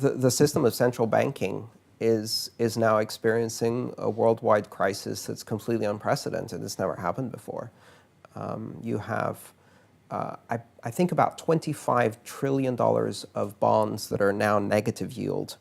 The system of central banking is now experiencing a worldwide crisis that's completely unprecedented. It's never happened before. You have, I think, about $25 trillion of bonds that are now negative yield,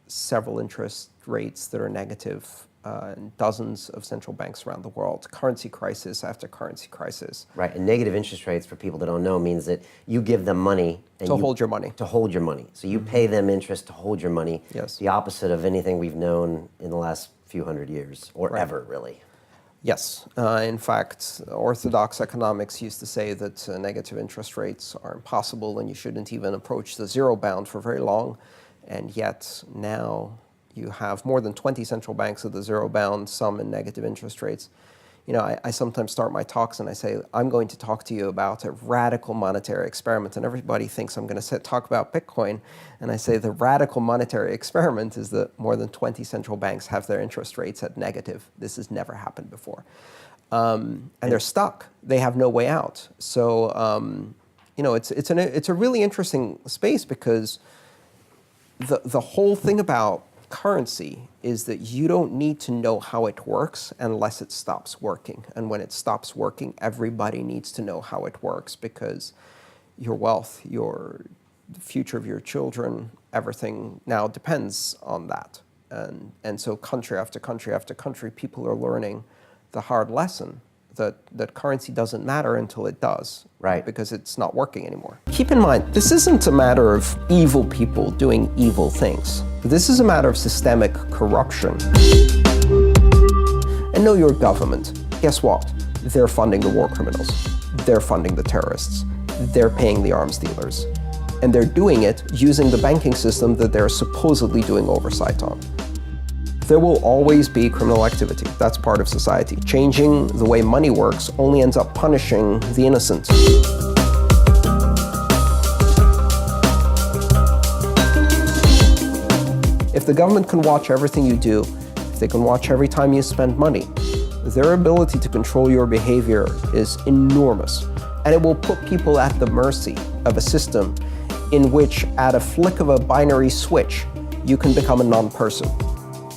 several interest rates that are negative, and dozens of central banks around the world, currency crisis after currency crisis. Right, and negative interest rates, for people that don't know, means that you give them money. To hold your money. To hold your money. So you pay them interest to hold your money. Yes. The opposite of anything we've known in the last few hundred years, or ever, really. Yes. In fact, orthodox economics used to say that negative interest rates are impossible and you shouldn't even approach the zero bound for very long. And yet now you have more than 20 central banks at the zero bound, some in negative interest rates. You know, I sometimes start my talks and I say, I'm going to talk to you about a radical monetary experiment. And everybody thinks I'm going to talk about Bitcoin. And I say the radical monetary experiment is that more than 20 central banks have their interest rates at negative. This has never happened before. And they're stuck. They have no way out. So, you know, it's a really interesting space, because the whole thing about currency is that you don't need to know how it works unless it stops working. And when it stops working, everybody needs to know how it works, because your wealth, the future of your children, everything now depends on that. And so country after country after country, people are learning the hard lesson that currency doesn't matter until it does. Right. Because it's not working anymore. Keep in mind, this isn't a matter of evil people doing evil things. This is a matter of systemic corruption. And know your government. Guess what? They're funding the war criminals. They're funding the terrorists. They're paying the arms dealers. And they're doing it using the banking system that they're supposedly doing oversight on. There will always be criminal activity. That's part of society. Changing the way money works only ends up punishing the innocent. If the government can watch everything you do, if they can watch every time you spend money, their ability to control your behavior is enormous. And it will put people at the mercy of a system in which, at a flick of a binary switch, you can become a non-person.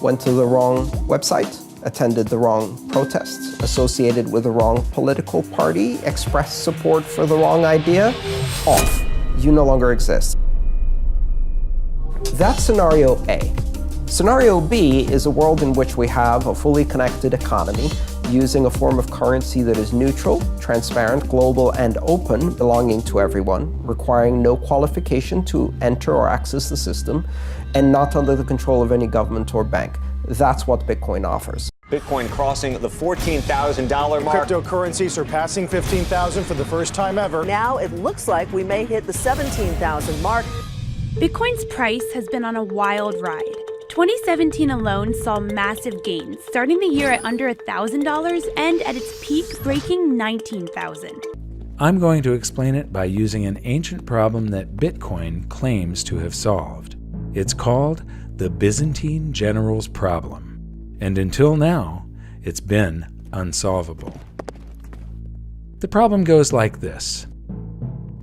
Went to the wrong website, attended the wrong protests, associated with the wrong political party, expressed support for the wrong idea, off. You no longer exist. That's scenario A. Scenario B is a world in which we have a fully connected economy using a form of currency that is neutral, transparent, global, and open, belonging to everyone, requiring no qualification to enter or access the system, and not under the control of any government or bank. That's what Bitcoin offers. Bitcoin crossing the $14,000 mark. Cryptocurrency surpassing $15,000 for the first time ever. Now it looks like we may hit the $17,000 mark. Bitcoin's price has been on a wild ride. 2017 alone saw massive gains, starting the year at under $1,000 and at its peak breaking $19,000. I'm going to explain it by using an ancient problem that Bitcoin claims to have solved. It's called the Byzantine General's Problem, and until now, it's been unsolvable. The problem goes like this.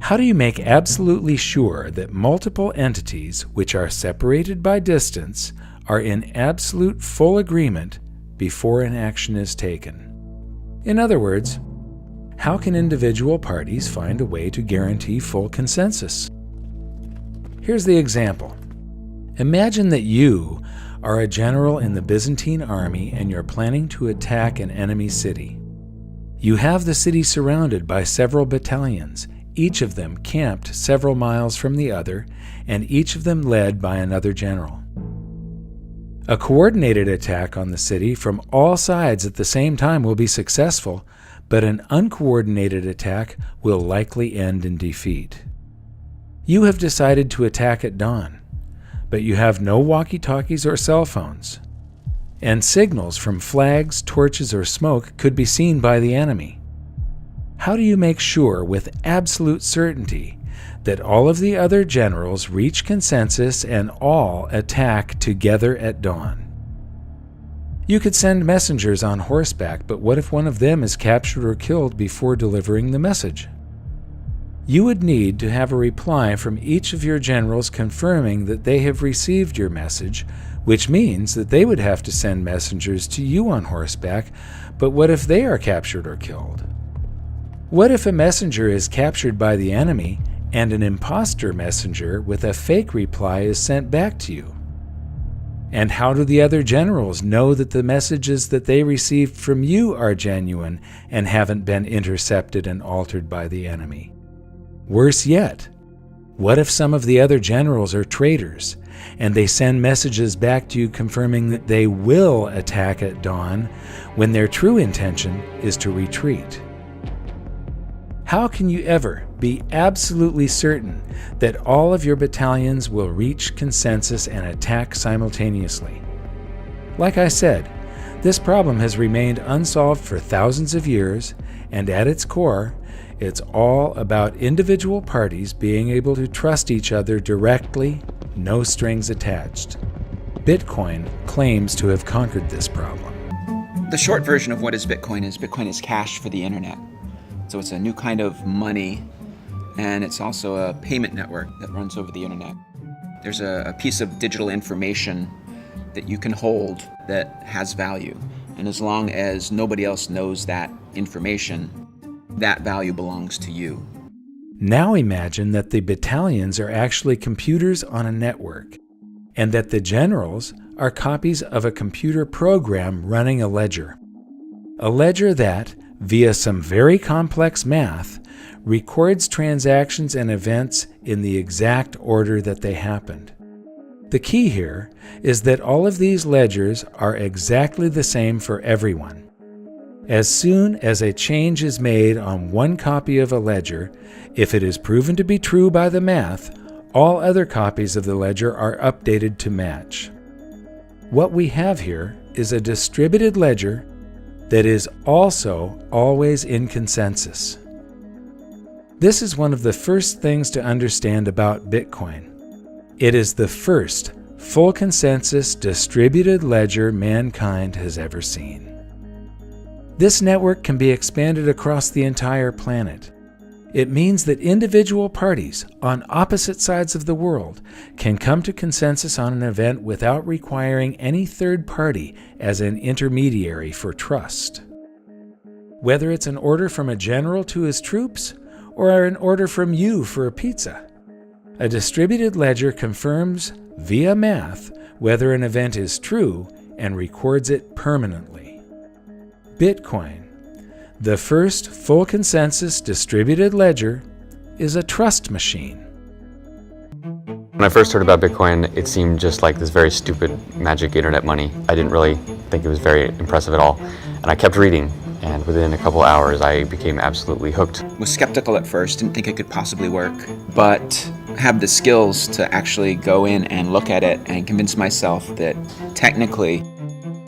How do you make absolutely sure that multiple entities which are separated by distance are in absolute full agreement before an action is taken? In other words, how can individual parties find a way to guarantee full consensus? Here's the example. Imagine that you are a general in the Byzantine army and you're planning to attack an enemy city. You have the city surrounded by several battalions, each of them camped several miles from the other, and each of them led by another general. A coordinated attack on the city from all sides at the same time will be successful, but an uncoordinated attack will likely end in defeat. You have decided to attack at dawn, but you have no walkie-talkies or cell phones, and signals from flags, torches, or smoke could be seen by the enemy. How do you make sure with absolute certainty that all of the other generals reach consensus and all attack together at dawn? You could send messengers on horseback, but what if one of them is captured or killed before delivering the message? you would need to have a reply from each of your generals confirming that they have received your message, which means that they would have to send messengers to you on horseback. But what if they are captured or killed? What if a messenger is captured by the enemy and an imposter messenger with a fake reply is sent back to you? And how do the other generals know that the messages that they received from you are genuine and haven't been intercepted and altered by the enemy? Worse yet, what if some of the other generals are traitors and they send messages back to you confirming that they will attack at dawn when their true intention is to retreat? How can you ever be absolutely certain that all of your battalions will reach consensus and attack simultaneously? Like I said, this problem has remained unsolved for thousands of years, and at its core, it's all about individual parties being able to trust each other directly, no strings attached. Bitcoin claims to have conquered this problem. The short version of what is Bitcoin is cash for the internet. So it's a new kind of money, and it's also a payment network that runs over the internet. There's a piece of digital information that you can hold that has value. And as long as nobody else knows that information, that value belongs to you. Now imagine that the battalions are actually computers on a network, and that the generals are copies of a computer program running a ledger. A ledger that, via some very complex math, records transactions and events in the exact order that they happened. The key here is that all of these ledgers are exactly the same for everyone. As soon as a change is made on one copy of a ledger, if it is proven to be true by the math, all other copies of the ledger are updated to match. What we have here is a distributed ledger that is also always in consensus. This is one of the first things to understand about Bitcoin. It is the first full consensus distributed ledger mankind has ever seen. This network can be expanded across the entire planet. It means that individual parties on opposite sides of the world can come to consensus on an event without requiring any third party as an intermediary for trust. Whether it's an order from a general to his troops or an order from you for a pizza, a distributed ledger confirms via math whether an event is true and records it permanently. Bitcoin, the first full consensus distributed ledger, is a trust machine. When I first heard about Bitcoin, it seemed just like this very stupid magic internet money. I didn't really think it was very impressive at all. And I kept reading, and within a couple hours I became absolutely hooked. Was skeptical at first, didn't think it could possibly work, but have the skills to actually go in and look at it and convince myself that technically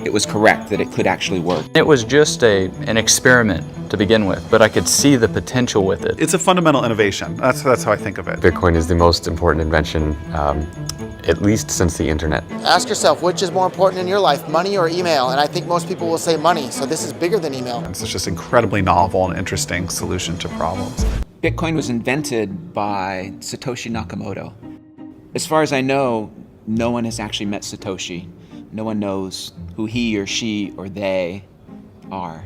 it was correct, that it could actually work. It was just an experiment to begin with, but I could see the potential with it. It's a fundamental innovation. That's how I think of it. Bitcoin is the most important invention, at least since the internet. Ask yourself, which is more important in your life, money or email? And I think most people will say money, so this is bigger than email. It's just incredibly novel and interesting solution to problems. Bitcoin was invented by Satoshi Nakamoto. As far as I know, no one has actually met Satoshi. No one knows who he or she or they are.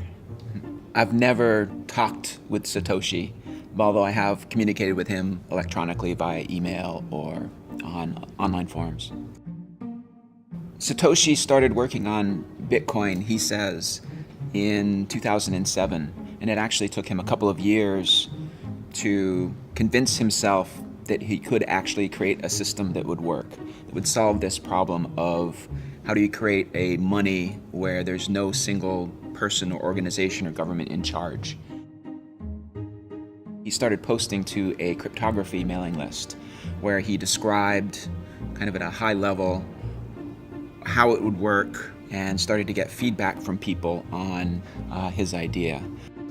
I've never talked with Satoshi, although I have communicated with him electronically via email or on online forums. Satoshi started working on Bitcoin, he says, in 2007, and it actually took him a couple of years to convince himself that he could actually create a system that would work, that would solve this problem of how do you create a money where there's no single person or organization or government in charge. He started posting to a cryptography mailing list where he described kind of at a high level how it would work and started to get feedback from people on his idea.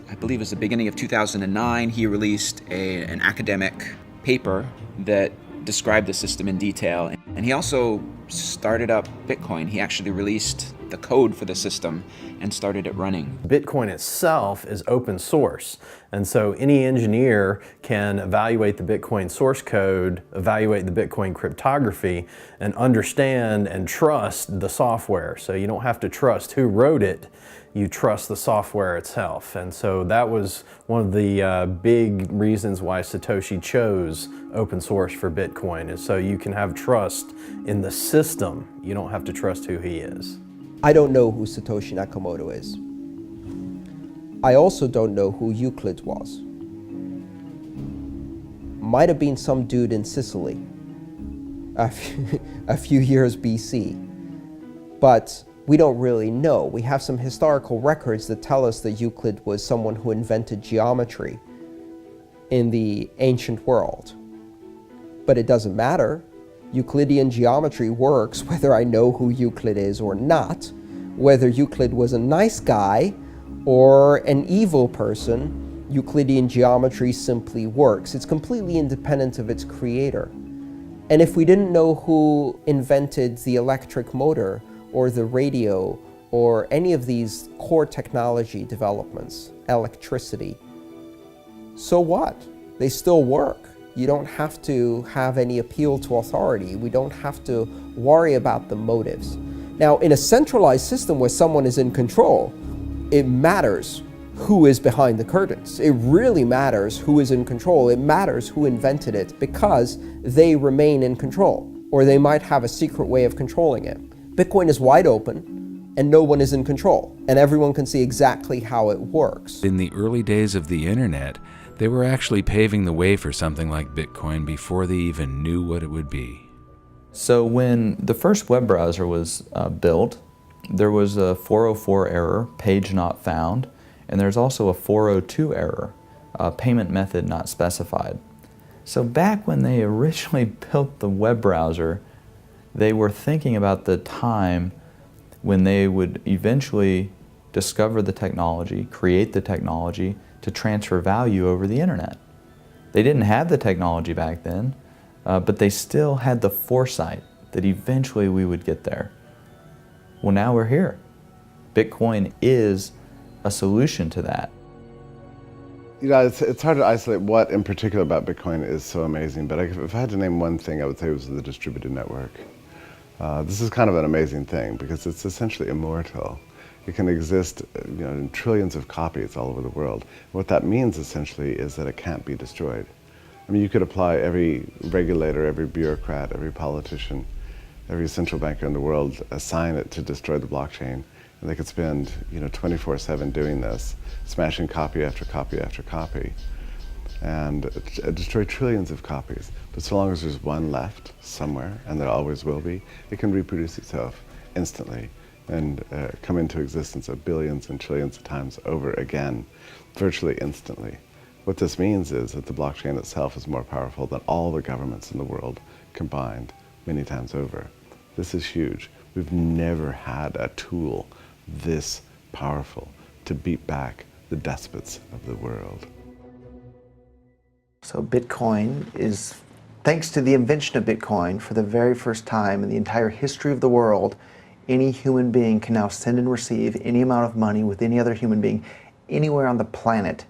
I believe it was the beginning of 2009, he released an academic paper that described the system in detail. And he also started up Bitcoin. He actually released the code for the system and started it running. Bitcoin itself is open source, and so any engineer can evaluate the Bitcoin source code, evaluate the Bitcoin cryptography, and understand and trust the software. So you don't have to trust who wrote it, you trust the software itself. And so that was one of the big reasons why Satoshi chose open source for Bitcoin, is so you can have trust in the system. You don't have to trust who he is. I don't know who Satoshi Nakamoto is. I also don't know who Euclid was. Might have been some dude in Sicily a few years BC, but we don't really know. We have some historical records that tell us that Euclid was someone who invented geometry in the ancient world. But it doesn't matter. Euclidean geometry works whether I know who Euclid is or not. Whether Euclid was a nice guy or an evil person, Euclidean geometry simply works. It's completely independent of its creator. And if we didn't know who invented the electric motor or the radio or any of these core technology developments, electricity, so what? They still work. You don't have to have any appeal to authority. We don't have to worry about the motives. Now, in a centralized system where someone is in control, it matters who is behind the curtains. It really matters who is in control. It matters who invented it because they remain in control, or they might have a secret way of controlling it. Bitcoin is wide open and no one is in control, and everyone can see exactly how it works. In the early days of the internet, they were actually paving the way for something like Bitcoin before they even knew what it would be. So when the first web browser was built, there was a 404 error, page not found, and there's also a 402 error, payment method not specified. So back when they originally built the web browser, they were thinking about the time when they would eventually discover the technology, create the technology to transfer value over the internet. They didn't have the technology back then, but they still had the foresight that eventually we would get there. Well, now we're here. Bitcoin is a solution to that. You know, it's hard to isolate what in particular about Bitcoin is so amazing, but if I had to name one thing, I would say it was the distributed network. This is kind of an amazing thing because it's essentially immortal. It can exist, in trillions of copies all over the world. What that means essentially is that it can't be destroyed. I mean, you could apply every regulator, every bureaucrat, every politician, every central banker in the world, assign it to destroy the blockchain, and they could spend 24/7 doing this, smashing copy after copy after copy, and destroy trillions of copies. But so long as there's one left somewhere, and there always will be, it can reproduce itself instantly and come into existence of billions and trillions of times over again, virtually instantly. What this means is that the blockchain itself is more powerful than all the governments in the world combined many times over. This is huge. We've never had a tool this powerful to beat back the despots of the world. So Bitcoin is, thanks to the invention of Bitcoin, for the very first time in the entire history of the world, any human being can now send and receive any amount of money with any other human being anywhere on the planet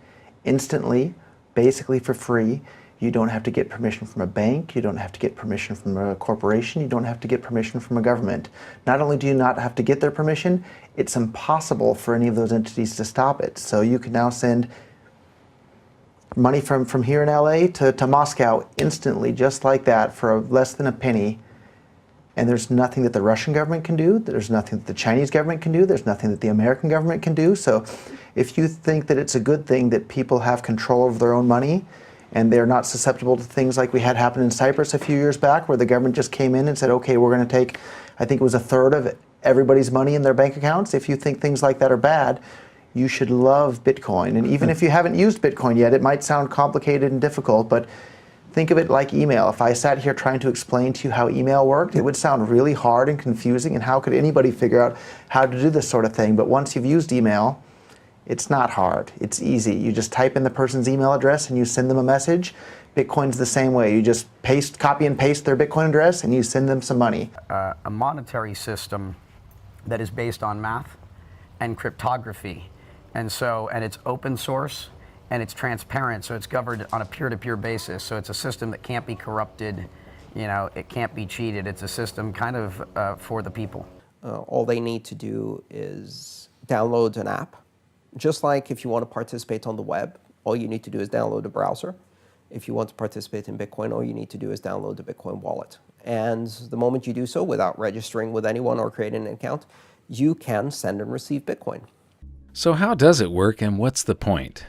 instantly, basically for free. You don't have to get permission from a bank, you don't have to get permission from a corporation, you don't have to get permission from a government. Not only do you not have to get their permission, it's impossible for any of those entities to stop it. So you can now send money from here in LA to Moscow instantly, just like that, for less than a penny. And there's nothing that the Russian government can do, there's nothing that the Chinese government can do, there's nothing that the American government can do. So if you think that it's a good thing that people have control over their own money, and they're not susceptible to things like we had happen in Cyprus a few years back, where the government just came in and said, okay, we're going to take, I think it was 1/3 of everybody's money in their bank accounts. If you think things like that are bad, you should love Bitcoin. And even if you haven't used Bitcoin yet, it might sound complicated and difficult, but think of it like email. If I sat here trying to explain to you how email worked, it would sound really hard and confusing, and how could anybody figure out how to do this sort of thing? But once you've used email, it's not hard. It's easy. You just type in the person's email address and you send them a message. Bitcoin's the same way. You just copy and paste their Bitcoin address and you send them some money. A monetary system that is based on math and cryptography. And it's open source and it's transparent, so it's governed on a peer-to-peer basis. So it's a system that can't be corrupted, it can't be cheated. It's a system kind of for the people. All they need to do is download an app. Just like if you want to participate on the web, all you need to do is download a browser. If you want to participate in Bitcoin, all you need to do is download the Bitcoin wallet. And the moment you do so without registering with anyone or creating an account, you can send and receive Bitcoin. So how does it work and what's the point?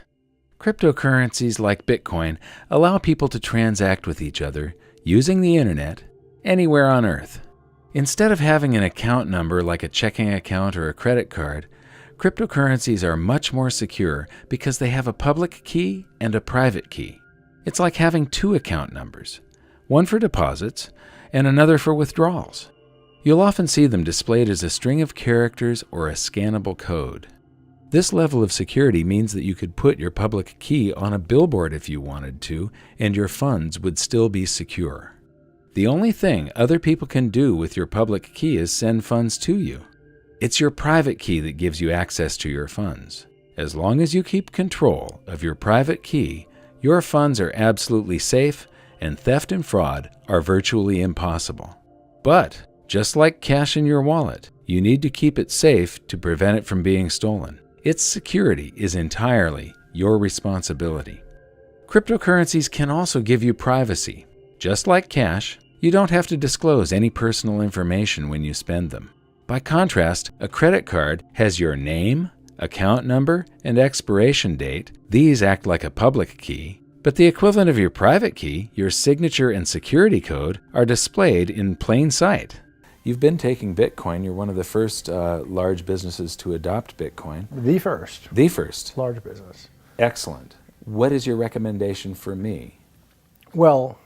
Cryptocurrencies like Bitcoin allow people to transact with each other using the internet anywhere on Earth. Instead of having an account number like a checking account or a credit card, cryptocurrencies are much more secure because they have a public key and a private key. It's like having two account numbers, one for deposits and another for withdrawals. You'll often see them displayed as a string of characters or a scannable code. This level of security means that you could put your public key on a billboard if you wanted to, and your funds would still be secure. The only thing other people can do with your public key is send funds to you. It's your private key that gives you access to your funds. As long as you keep control of your private key, your funds are absolutely safe, and theft and fraud are virtually impossible. But, just like cash in your wallet, you need to keep it safe to prevent it from being stolen. Its security is entirely your responsibility. Cryptocurrencies can also give you privacy. Just like cash, you don't have to disclose any personal information when you spend them. By contrast, a credit card has your name, account number, and expiration date. These act like a public key, but the equivalent of your private key, your signature and security code, are displayed in plain sight. You've been taking Bitcoin. You're one of the first large businesses to adopt Bitcoin. The first. The first. Large business. Excellent. What is your recommendation for me? Well,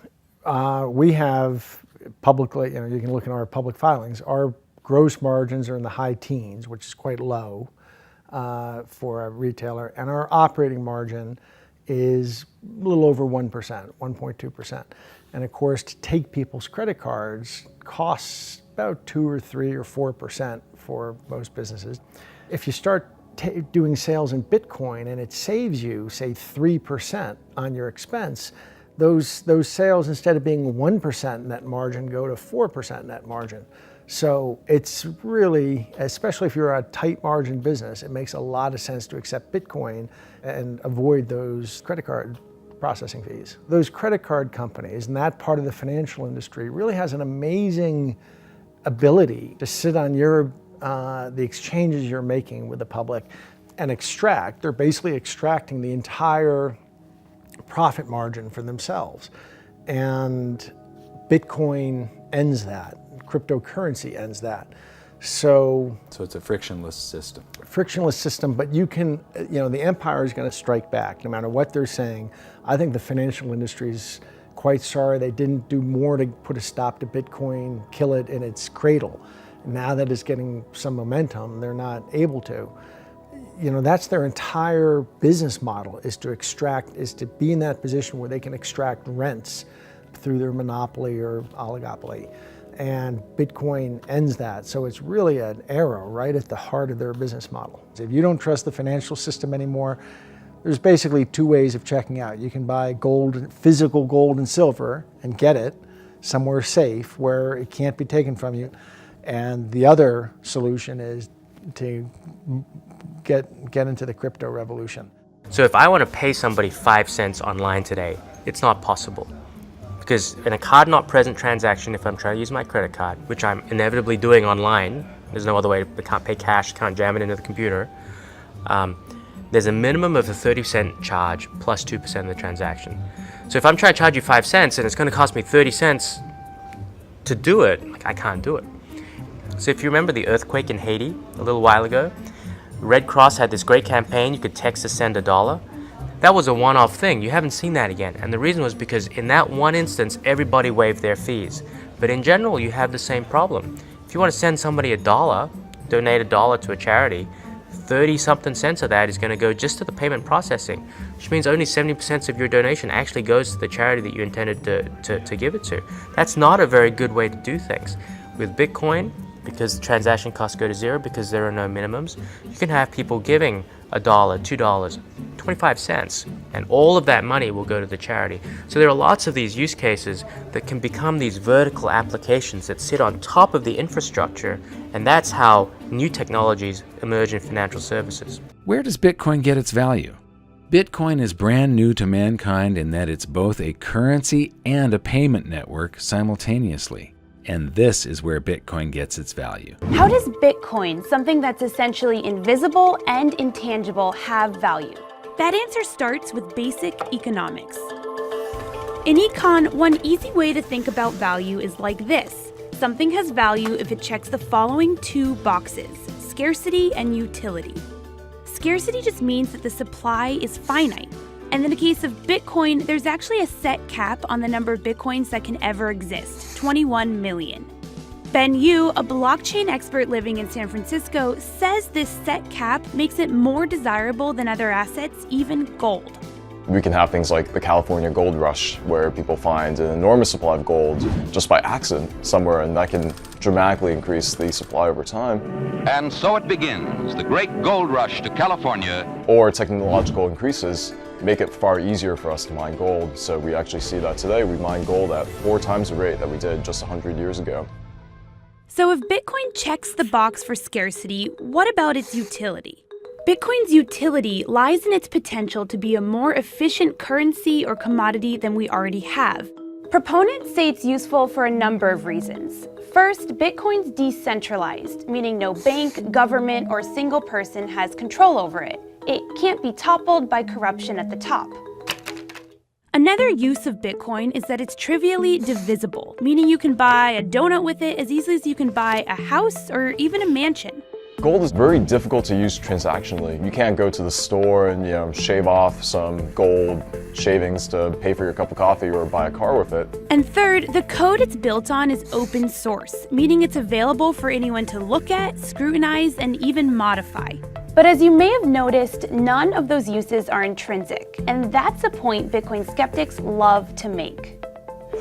we have publicly, you can look in our public filings, our gross margins are in the high teens, which is quite low for a retailer, and our operating margin is a little over 1%, 1.2%. And of course, to take people's credit cards costs about 2 or 3 or 4% for most businesses. If you start doing sales in Bitcoin and it saves you, say, 3% on your expense, those sales, instead of being 1% net margin, go to 4% net margin. So it's really, especially if you're a tight margin business, it makes a lot of sense to accept Bitcoin and avoid those credit card processing fees. Those credit card companies and that part of the financial industry really has an amazing ability to sit on the exchanges you're making with the public and extract. They're basically extracting the entire profit margin for themselves. And Bitcoin ends that. Cryptocurrency ends that. So it's a frictionless system. Frictionless system, but you can, the empire is going to strike back no matter what they're saying. I think the financial industry is quite sorry they didn't do more to put a stop to Bitcoin, kill it in its cradle. Now that it's getting some momentum, they're not able to. That's their entire business model, is to be in that position where they can extract rents through their monopoly or oligopoly. And Bitcoin ends that. So it's really an arrow right at the heart of their business model. If you don't trust the financial system anymore, there's basically two ways of checking out. You can buy gold, physical gold and silver, and get it somewhere safe where it can't be taken from you. And the other solution is to get into the crypto revolution. So if I want to pay somebody 5 cents online today, it's not possible. Because in a card not present transaction, if I'm trying to use my credit card, which I'm inevitably doing online, there's no other way, I can't pay cash, can't jam it into the computer, there's a minimum of a 30% charge plus 2% of the transaction. So if I'm trying to charge you 5 cents and it's going to cost me 30 cents to do it, I can't do it. So if you remember the earthquake in Haiti a little while ago, Red Cross had this great campaign, you could text to send $1. That was a one-off thing. You haven't seen that again. And the reason was because in that one instance, everybody waived their fees. But in general, you have the same problem. If you want to send somebody $1, donate $1 to a charity, 30-something cents of that is going to go just to the payment processing, which means only 70% of your donation actually goes to the charity that you intended to give it to. That's not a very good way to do things. With Bitcoin, because the transaction costs go to zero because there are no minimums. You can have people giving $1, $2, 25 cents, and all of that money will go to the charity. So there are lots of these use cases that can become these vertical applications that sit on top of the infrastructure, and that's how new technologies emerge in financial services. Where does Bitcoin get its value? Bitcoin is brand new to mankind in that it's both a currency and a payment network simultaneously. And this is where Bitcoin gets its value. How does Bitcoin, something that's essentially invisible and intangible, have value? That answer starts with basic economics. In econ, one easy way to think about value is like this. Something has value if it checks the following two boxes: scarcity and utility. Scarcity just means that the supply is finite. And in the case of Bitcoin, there's actually a set cap on the number of Bitcoins that can ever exist, 21 million. Ben Yu, a blockchain expert living in San Francisco, says this set cap makes it more desirable than other assets, even gold. We can have things like the California gold rush, where people find an enormous supply of gold just by accident somewhere, and that can dramatically increase the supply over time. And so it begins, the great gold rush to California. Or technological increases make it far easier for us to mine gold. So we actually see that today. We mine gold at 4 times the rate that we did just 100 years ago. So if Bitcoin checks the box for scarcity, what about its utility? Bitcoin's utility lies in its potential to be a more efficient currency or commodity than we already have. Proponents say it's useful for a number of reasons. First, Bitcoin's decentralized, meaning no bank, government, or single person has control over it. It can't be toppled by corruption at the top. Another use of Bitcoin is that it's trivially divisible, meaning you can buy a donut with it as easily as you can buy a house or even a mansion. Gold is very difficult to use transactionally. You can't go to the store and shave off some gold shavings to pay for your cup of coffee or buy a car with it. And third, the code it's built on is open source, meaning it's available for anyone to look at, scrutinize, and even modify. But as you may have noticed, none of those uses are intrinsic, and that's a point Bitcoin skeptics love to make.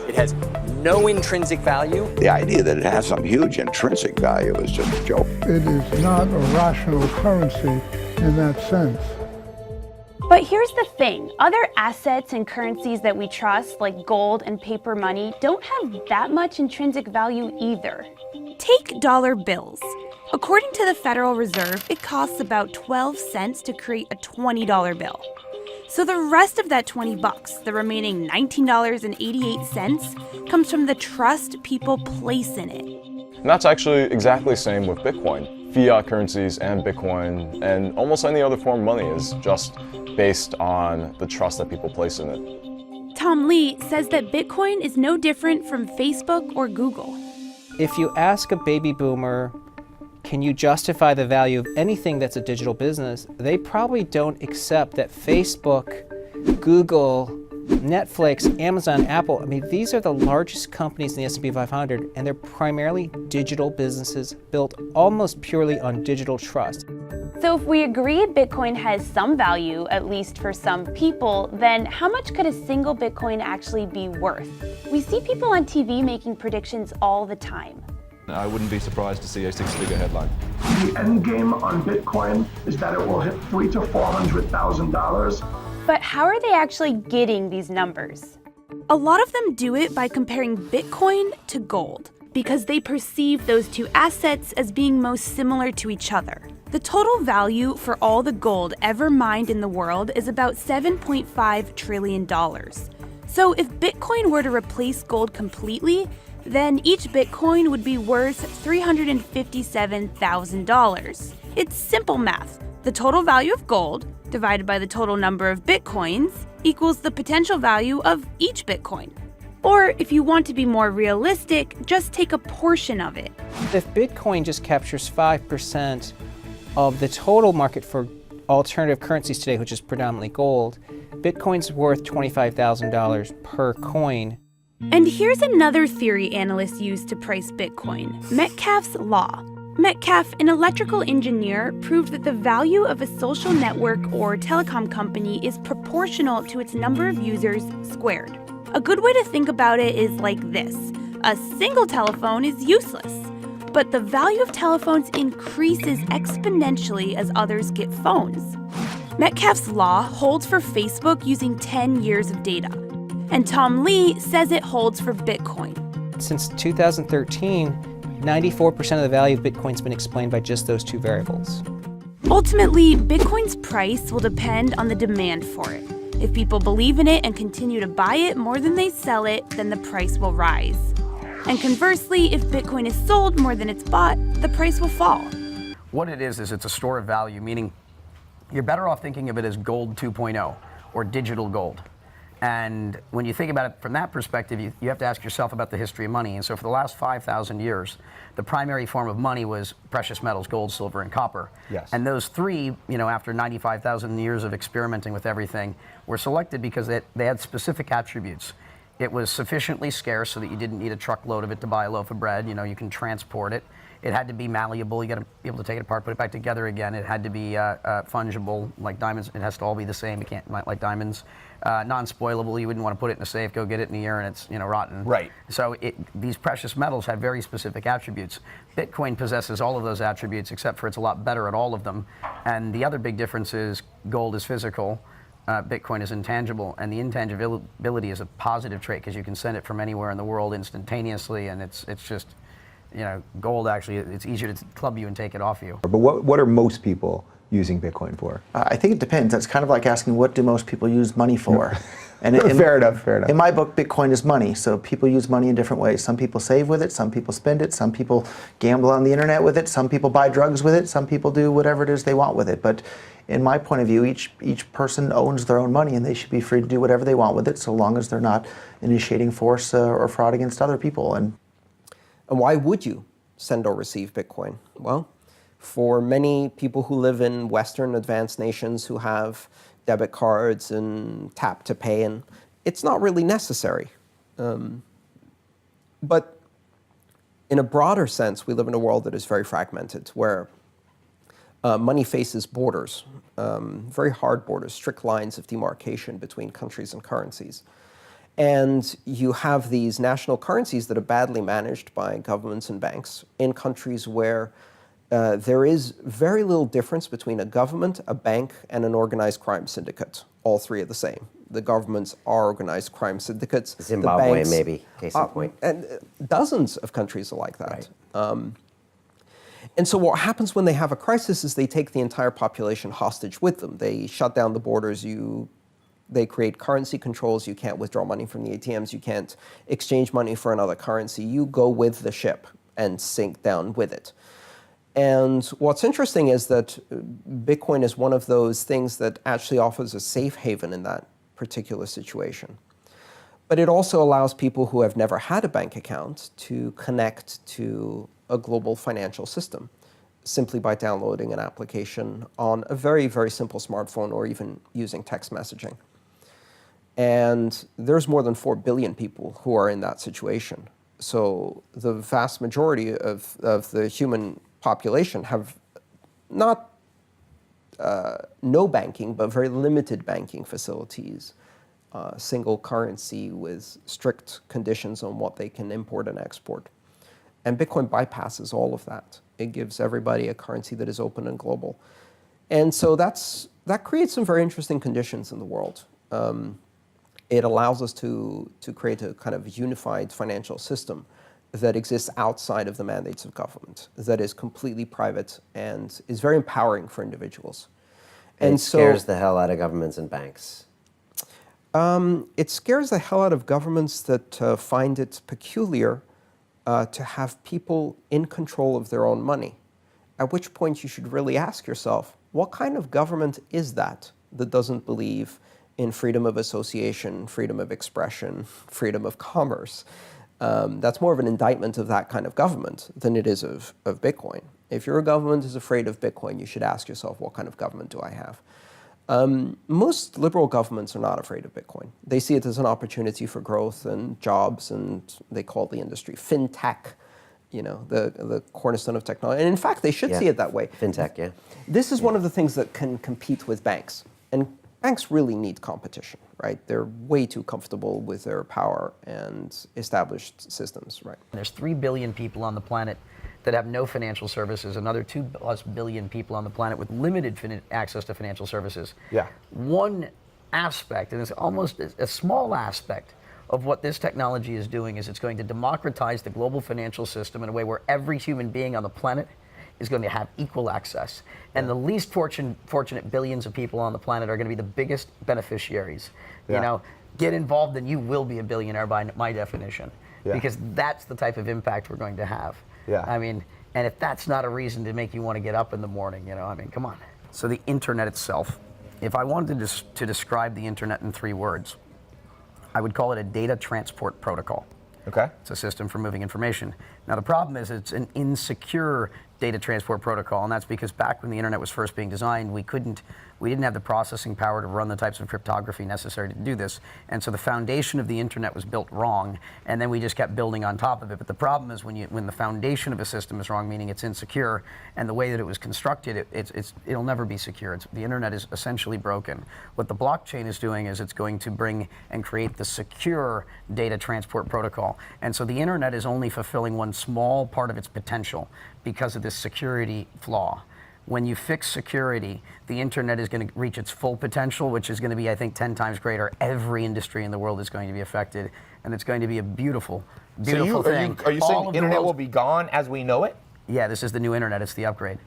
It has no intrinsic value. The idea that it has some huge intrinsic value is just a joke. It is not a rational currency in that sense. But here's the thing, other assets and currencies that we trust, like gold and paper money, don't have that much intrinsic value either. Take dollar bills. According to the Federal Reserve, it costs about 12 cents to create a $20 bill. So the rest of that 20 bucks, the remaining $19.88, comes from the trust people place in it. And that's actually exactly the same with Bitcoin. Fiat currencies and Bitcoin and almost any other form of money is just based on the trust that people place in it. Tom Lee says that Bitcoin is no different from Facebook or Google. If you ask a baby boomer, can you justify the value of anything that's a digital business? They probably don't accept that Facebook, Google, Netflix, Amazon, Apple, these are the largest companies in the S&P 500, and they're primarily digital businesses built almost purely on digital trust. So if we agree Bitcoin has some value, at least for some people, then how much could a single Bitcoin actually be worth? We see people on TV making predictions all the time. I wouldn't be surprised to see a 6-figure headline. The end game on Bitcoin is that it will hit $300,000 to $400,000. But how are they actually getting these numbers? A lot of them do it by comparing Bitcoin to gold, because they perceive those two assets as being most similar to each other. The total value for all the gold ever mined in the world is about $7.5 trillion. So if Bitcoin were to replace gold completely, then each Bitcoin would be worth $357,000. It's simple math. The total value of gold divided by the total number of Bitcoins equals the potential value of each Bitcoin. Or if you want to be more realistic, just take a portion of it. If Bitcoin just captures 5% of the total market for alternative currencies today, which is predominantly gold, Bitcoin's worth $25,000 per coin. And here's another theory analysts use to price Bitcoin, Metcalfe's law. Metcalfe, an electrical engineer, proved that the value of a social network or telecom company is proportional to its number of users squared. A good way to think about it is like this. A single telephone is useless, But the value of telephones increases exponentially as others get phones. Metcalfe's law holds for Facebook using 10 years of data, and Tom Lee says it holds for Bitcoin. Since 2013, 94% of the value of Bitcoin's been explained by just those two variables. Ultimately, Bitcoin's price will depend on the demand for it. If people believe in it and continue to buy it more than they sell it, then the price will rise. And conversely, if Bitcoin is sold more than it's bought, the price will fall. What it is it's a store of value, meaning you're better off thinking of it as gold 2.0 or digital gold. And when you think about it from that perspective, you have to ask yourself about the history of money. And so for the last 5,000 years, the primary form of money was precious metals, gold, silver, and copper. Yes. And those three, after 95,000 years of experimenting with everything, were selected because they had specific attributes. It was sufficiently scarce so that you didn't need a truckload of it to buy a loaf of bread. You can transport it. It had to be malleable. You got to be able to take it apart, put it back together again. It had to be fungible, like diamonds. It has to all be the same. It can't like diamonds. Non-spoilable. You wouldn't want to put it in a safe, go get it in a year, and it's rotten. Right. So these precious metals had very specific attributes. Bitcoin possesses all of those attributes, except for it's a lot better at all of them. And the other big difference is gold is physical. Bitcoin is intangible, and the intangibility is a positive trait because you can send it from anywhere in the world instantaneously, and it's just, gold actually, it's easier to club you and take it off you. But what are most people using Bitcoin for? I think it depends. That's kind of like asking, what do most people use money for? And Fair enough. In my book, Bitcoin is money, so people use money in different ways. Some people save with it, some people spend it, some people gamble on the internet with it, some people buy drugs with it, some people do whatever it is they want with it. But in my point of view, each person owns their own money, and they should be free to do whatever they want with it, so long as they're not initiating force or fraud against other people. And why would you send or receive Bitcoin? Well, for many people who live in Western advanced nations who have debit cards and tap to pay, and it's not really necessary. But in a broader sense, we live in a world that is very fragmented, where money faces borders, very hard borders, strict lines of demarcation between countries and currencies. And you have these national currencies that are badly managed by governments and banks in countries where there is very little difference between a government, a bank, and an organized crime syndicate. All three are the same. The governments are organized crime syndicates. Zimbabwe, the banks, maybe, case in point. And dozens of countries are like that. Right. And so what happens when they have a crisis is they take the entire population hostage with them. They shut down the borders. They create currency controls. You can't withdraw money from the ATMs. You can't exchange money for another currency. You go with the ship and sink down with it. And what's interesting is that Bitcoin is one of those things that actually offers a safe haven in that particular situation. But it also allows people who have never had a bank account to connect to a global financial system simply by downloading an application on a very, very simple smartphone or even using text messaging. And there's more than 4 billion people who are in that situation. So the vast majority of the human population have not no banking, but very limited banking facilities, single currency with strict conditions on what they can import and export. And Bitcoin bypasses all of that. It gives everybody a currency that is open and global. And so that creates some very interesting conditions in the world. It allows us to create a kind of unified financial system that exists outside of the mandates of government, that is completely private and is very empowering for individuals. And it scares the hell out of governments and banks. It scares the hell out of governments that find it peculiar to have people in control of their own money, at which point you should really ask yourself, what kind of government is that doesn't believe in freedom of association, freedom of expression, freedom of commerce? That's more of an indictment of that kind of government than it is of Bitcoin. If your government is afraid of Bitcoin, you should ask yourself, what kind of government do I have? Most liberal governments are not afraid of Bitcoin. They see it as an opportunity for growth and jobs, and they call the industry fintech, the cornerstone of technology. And in fact, they should see it that way. Fintech, yeah. This is one of the things that can compete with banks. And banks really need competition, right? They're way too comfortable with their power and established systems, right? There's 3 billion people on the planet that have no financial services, another 2+ billion people on the planet with limited access to financial services. Yeah. One aspect, and it's almost a small aspect of what this technology is doing, is it's going to democratize the global financial system in a way where every human being on the planet is going to have equal access. And the least fortunate billions of people on the planet are going to be the biggest beneficiaries. You know, get involved and you will be a billionaire by my definition. Because that's the type of impact we're going to have. I mean, and if that's not a reason to make you want to get up in the morning, you know, I mean, come on. So the internet itself, if I wanted to describe the internet in 3 words, I would call it a data transport protocol. Okay. It's a system for moving information. Now the problem is it's an insecure data transport protocol, and that's because back when the internet was first being designed, we didn't have the processing power to run the types of cryptography necessary to do this. And so the foundation of the internet was built wrong, and then we just kept building on top of it. But the problem is when the foundation of a system is wrong, meaning it's insecure, and the way that it was constructed, it'll never be secure. The internet is essentially broken. What the blockchain is doing is it's going to bring and create the secure data transport protocol. And so the internet is only fulfilling one small part of its potential because of this security flaw. When you fix security, the internet is going to reach its full potential, which is going to be, I think, 10 times greater. Every industry in the world is going to be affected, and it's going to be a beautiful, beautiful thing. Are you saying the internet will be gone as we know it? Yeah, this is the new internet. It's the upgrade.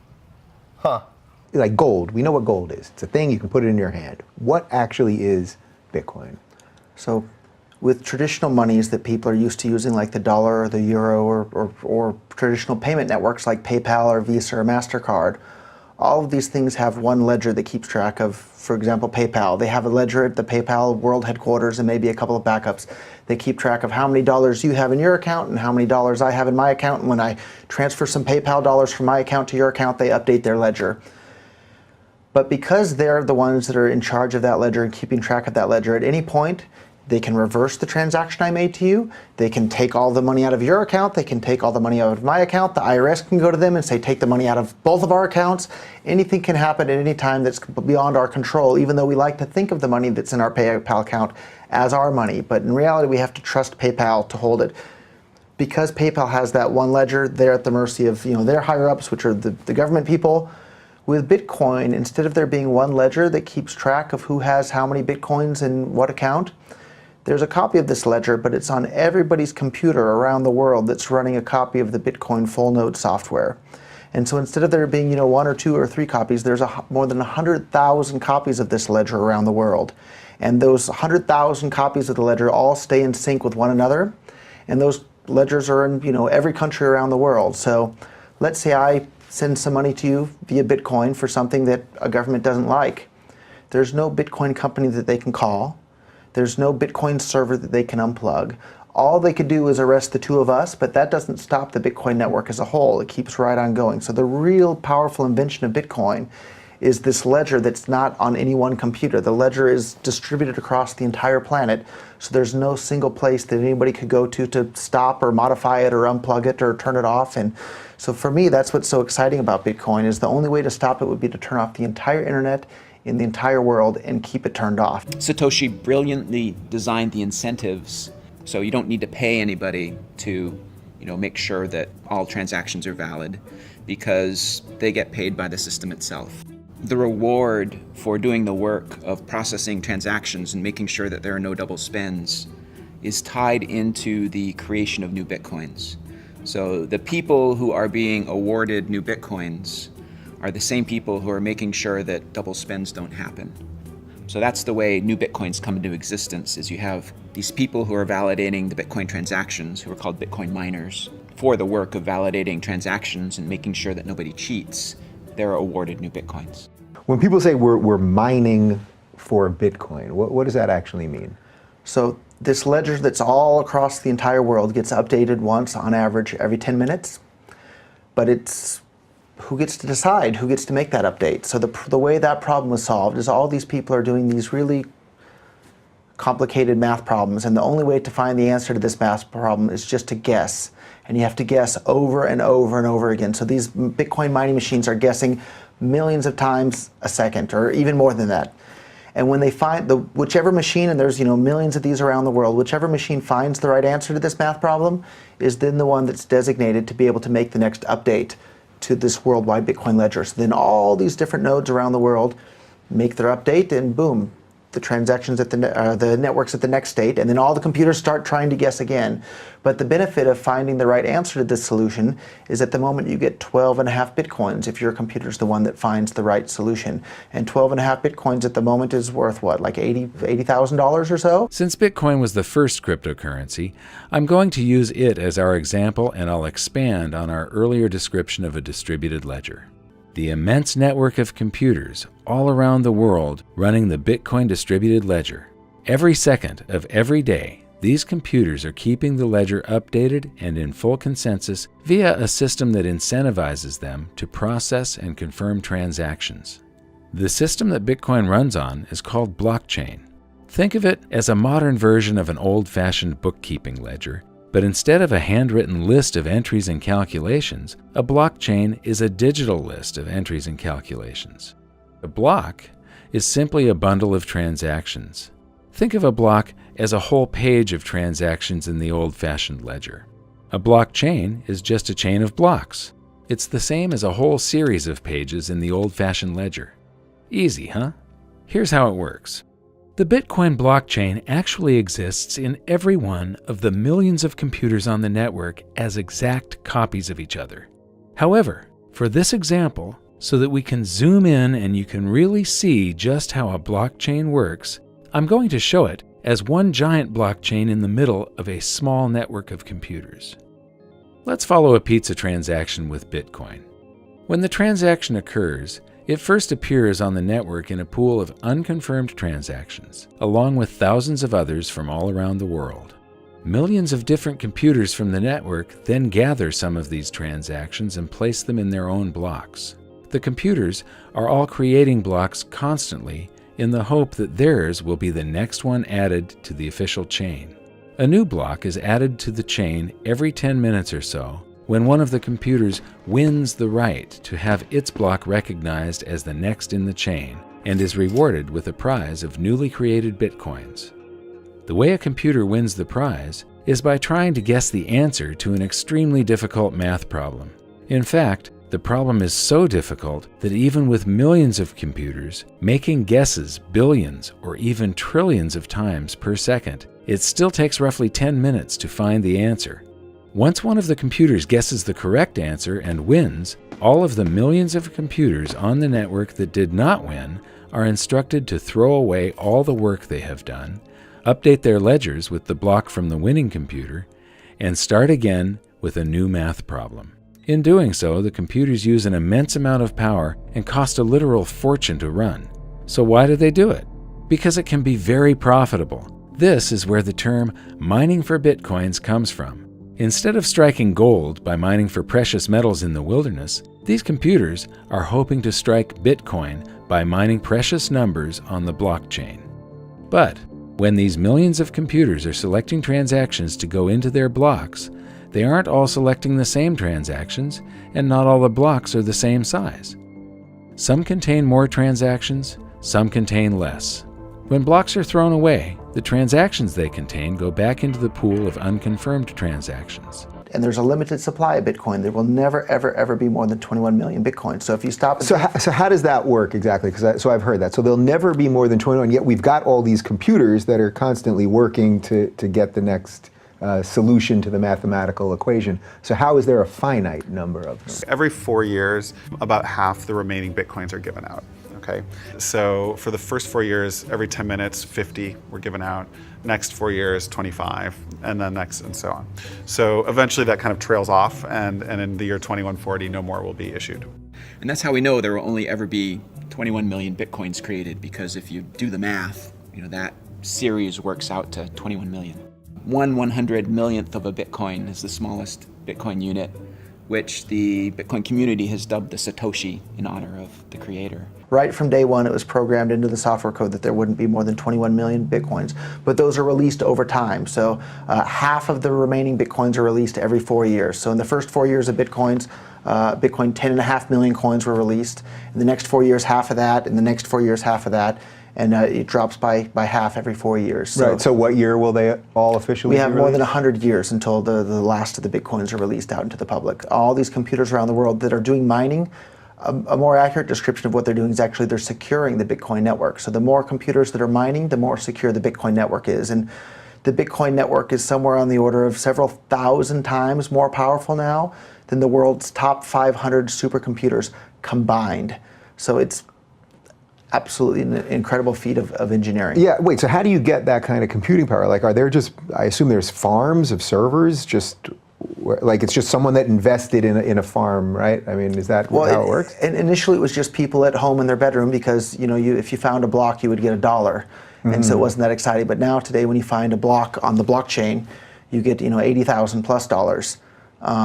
Huh. Like gold, we know what gold is. It's a thing, you can put it in your hand. What actually is Bitcoin? So with traditional monies that people are used to using, like the dollar or the euro or traditional payment networks like PayPal or Visa or MasterCard, all of these things have one ledger that keeps track of, for example, PayPal. They have a ledger at the PayPal world headquarters and maybe a couple of backups. They keep track of how many dollars you have in your account and how many dollars I have in my account. And when I transfer some PayPal dollars from my account to your account, they update their ledger. But because they're the ones that are in charge of that ledger and keeping track of that ledger, at any point, they can reverse the transaction I made to you. They can take all the money out of your account. They can take all the money out of my account. The IRS can go to them and say, take the money out of both of our accounts. Anything can happen at any time that's beyond our control, even though we like to think of the money that's in our PayPal account as our money. But in reality, we have to trust PayPal to hold it. Because PayPal has that one ledger, they're at the mercy of their higher-ups, which are the government people. With Bitcoin, instead of there being one ledger that keeps track of who has how many Bitcoins in what account, there's a copy of this ledger, but it's on everybody's computer around the world that's running a copy of the Bitcoin full node software. And so instead of there being 1 or 2 or 3 copies, there's more than 100,000 copies of this ledger around the world. And those 100,000 copies of the ledger all stay in sync with one another. And those ledgers are in every country around the world. So let's say I send some money to you via Bitcoin for something that a government doesn't like. There's no Bitcoin company that they can call. There's no Bitcoin server that they can unplug. All they could do is arrest the 2 of us, but that doesn't stop the Bitcoin network as a whole. It keeps right on going. So the real powerful invention of Bitcoin is this ledger that's not on any one computer. The ledger is distributed across the entire planet, so there's no single place that anybody could go to stop or modify it or unplug it or turn it off. And so for me, that's what's so exciting about Bitcoin, is the only way to stop it would be to turn off the entire internet in the entire world and keep it turned off. Satoshi brilliantly designed the incentives, so you don't need to pay anybody to make sure that all transactions are valid, because they get paid by the system itself. The reward for doing the work of processing transactions and making sure that there are no double spends is tied into the creation of new Bitcoins. So the people who are being awarded new Bitcoins are the same people who are making sure that double spends don't happen. So that's the way new Bitcoins come into existence, is you have these people who are validating the Bitcoin transactions, who are called Bitcoin miners, for the work of validating transactions and making sure that nobody cheats. They're awarded new Bitcoins. When people say we're mining for Bitcoin, what does that actually mean? So this ledger that's all across the entire world gets updated once on average every 10 minutes, but it's who gets to decide, who gets to make that update? So the way that problem was solved is all these people are doing these really complicated math problems, and the only way to find the answer to this math problem is just to guess. And you have to guess over and over and over again. So these Bitcoin mining machines are guessing millions of times a second, or even more than that. And when they find whichever machine, and there's millions of these around the world, whichever machine finds the right answer to this math problem is then the one that's designated to be able to make the next update to this worldwide Bitcoin ledger. So then all these different nodes around the world make their update, and boom, the transactions at the networks at the next state, and then all the computers start trying to guess again. But the benefit of finding the right answer to this solution is at the moment you get 12.5 Bitcoins if your computer's the one that finds the right solution. And 12.5 Bitcoins at the moment is worth what, like $80,000 or so? Since Bitcoin was the first cryptocurrency, I'm going to use it as our example, and I'll expand on our earlier description of a distributed ledger. The immense network of computers all around the world running the Bitcoin distributed ledger. Every second of every day, these computers are keeping the ledger updated and in full consensus via a system that incentivizes them to process and confirm transactions. The system that Bitcoin runs on is called blockchain. Think of it as a modern version of an old-fashioned bookkeeping ledger. But instead of a handwritten list of entries and calculations, a blockchain is a digital list of entries and calculations. A block is simply a bundle of transactions. Think of a block as a whole page of transactions in the old-fashioned ledger. A blockchain is just a chain of blocks. It's the same as a whole series of pages in the old-fashioned ledger. Easy, huh? Here's how it works. The Bitcoin blockchain actually exists in every one of the millions of computers on the network as exact copies of each other. However, for this example, so that we can zoom in and you can really see just how a blockchain works, I'm going to show it as one giant blockchain in the middle of a small network of computers. Let's follow a pizza transaction with Bitcoin. When the transaction occurs, it first appears on the network in a pool of unconfirmed transactions, along with thousands of others from all around the world. Millions of different computers from the network then gather some of these transactions and place them in their own blocks. The computers are all creating blocks constantly in the hope that theirs will be the next one added to the official chain. A new block is added to the chain every 10 minutes or so, when one of the computers wins the right to have its block recognized as the next in the chain and is rewarded with a prize of newly created Bitcoins. The way a computer wins the prize is by trying to guess the answer to an extremely difficult math problem. In fact, the problem is so difficult that even with millions of computers making guesses billions or even trillions of times per second, it still takes roughly 10 minutes to find the answer. Once one of the computers guesses the correct answer and wins, all of the millions of computers on the network that did not win are instructed to throw away all the work they have done, update their ledgers with the block from the winning computer, and start again with a new math problem. In doing so, the computers use an immense amount of power and cost a literal fortune to run. So why do they do it? Because it can be very profitable. This is where the term mining for Bitcoins comes from. Instead of striking gold by mining for precious metals in the wilderness, these computers are hoping to strike Bitcoin by mining precious numbers on the blockchain. But when these millions of computers are selecting transactions to go into their blocks, they aren't all selecting the same transactions, and not all the blocks are the same size. Some contain more transactions, some contain less. When blocks are thrown away, the transactions they contain go back into the pool of unconfirmed transactions. And there's a limited supply of Bitcoin. There will never, ever, ever be more than 21 million Bitcoins. So if you stop... So how does that work exactly? So I've heard that. So there'll never be more than 21, yet we've got all these computers that are constantly working to get the next solution to the mathematical equation. So how is there a finite number of them? Every 4 years, about half the remaining Bitcoins are given out. Okay, so for the first 4 years, every 10 minutes, 50 were given out. Next 4 years, 25, and then next, and so on. So eventually that kind of trails off, and in the year 2140, no more will be issued. And that's how we know there will only ever be 21 million Bitcoins created, because if you do the math, that series works out to 21 million. 1/100 millionth of a Bitcoin is the smallest Bitcoin unit, which the Bitcoin community has dubbed the Satoshi in honor of the creator. Right from day one, it was programmed into the software code that there wouldn't be more than 21 million Bitcoins. But those are released over time. So half of the remaining Bitcoins are released every 4 years. So in the first 4 years of Bitcoin 10.5 million coins were released. In the next 4 years, half of that. In the next 4 years, half of that. and it drops by half every 4 years. So right. So what year will they all officially? We have be more than released? 100 years until the last of the Bitcoins are released out into the public. All these computers around the world that are doing mining, a more accurate description of what they're doing is actually they're securing the Bitcoin network. So the more computers that are mining, the more secure the Bitcoin network is. And the Bitcoin network is somewhere on the order of several thousand times more powerful now than the world's top 500 supercomputers combined. So it's absolutely an incredible feat of engineering. Yeah, wait, so how do you get that kind of computing power? Like, are there just, I assume there's farms of servers, just, like it's just someone that invested in a farm, right? I mean, is that how it works? Initially it was just people at home in their bedroom because, if you found a block, you would get $1. And so it wasn't that exciting. But now today, when you find a block on the blockchain, you get, $80,000 plus dollars.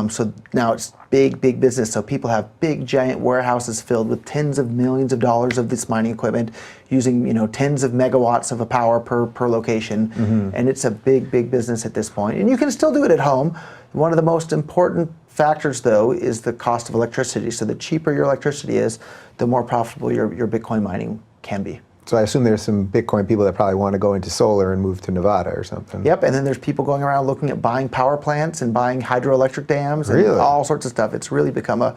So now it's big business. So people have big, giant warehouses filled with tens of millions of dollars of this mining equipment using, tens of megawatts of power per location. And it's a big business at this point. And you can still do it at home. One of the most important factors, though, is the cost of electricity. So the cheaper your electricity is, the more profitable your Bitcoin mining can be. So I assume there's some Bitcoin people that probably want to go into solar and move to Nevada or something. Yep, and then there's people going around looking at buying power plants and buying hydroelectric dams and all sorts of stuff. It's really become a